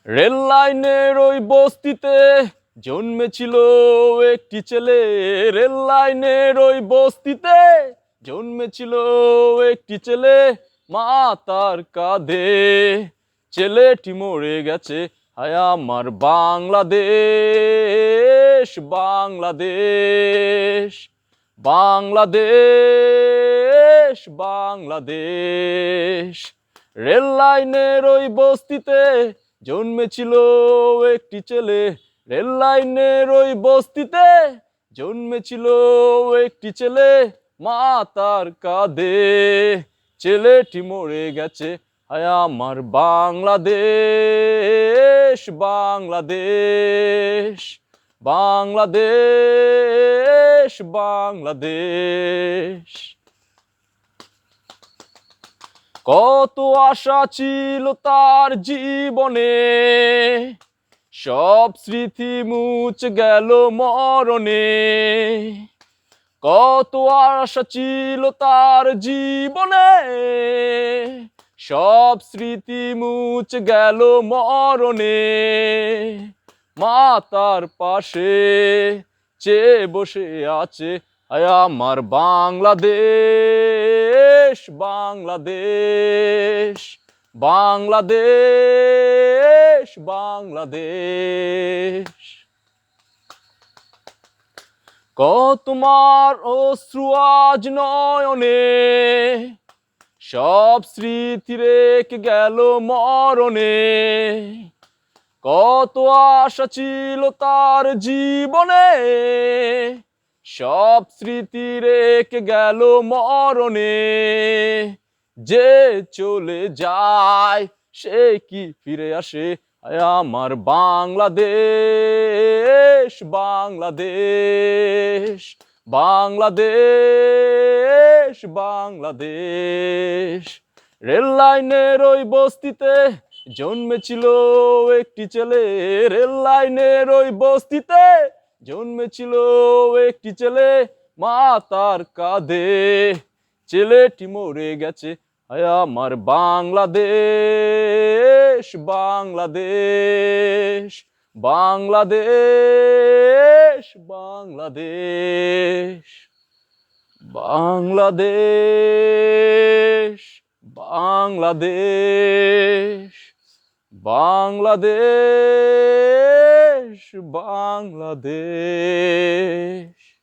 Rail লাইনের ওই বস্তিতে জন্মেছিল একটি ছেলে। রেল লাইনের ওই বস্তিতে জন্মেছিল একটি ছেলে। মা তার কাঁধে, ছেলেটি মরে গেছে। হায় আমার বাংলাদেশ, বাংলাদেশ, বাংলাদেশ, বাংলাদেশ। রেল লাইনের ওই বস্তিতে জন্মেছিল একটি ছেলে। রেল লাইনের ওই বস্তিতে জন্মেছিল একটি ছেলে। মা তার কাঁধে, ছেলেটি মরে গেছে। হায় আমার বাংলাদেশ, বাংলাদেশ, বাংলাদেশ, বাংলাদেশ। কত আশা ছিল তার জীবনে, সব স্মৃতি মুছে গেল মরণে। কত আশা ছিল তার জীবনে, সব স্মৃতি মুছে গেল মরণে। মা তার পাশে চেয়ে বসে আছে। হায় আমার বাংলাদেশ, বাংলাদেশ, বাংলাদেশ, বাংলাদেশ। তোমার অশ্রু আজ নয়নে, সব স্মৃতি রেখে গেল মরণে। কত আশা ছিল তার জীবনে, সব স্মৃতি রেখে গেল মরণে। যে চলে যায় সে কি ফিরে আসে? হায় আমার বাংলাদেশ, বাংলাদেশ, বাংলাদেশ, বাংলাদেশ। রেল লাইনের ওই বস্তিতে জন্মেছিল একটি ছেলে। রেল লাইনের ওই বস্তিতে জন্মেছিল একটি ছেলে। মা তার কাঁধে, ছেলেটি মরে গেছে। হায় আমার বাংলাদেশ, বাংলাদেশ, বাংলাদেশ, বাংলাদেশ, বাংলাদেশ, বাংলাদেশ, বাংলাদেশ, বাংলাদেশ।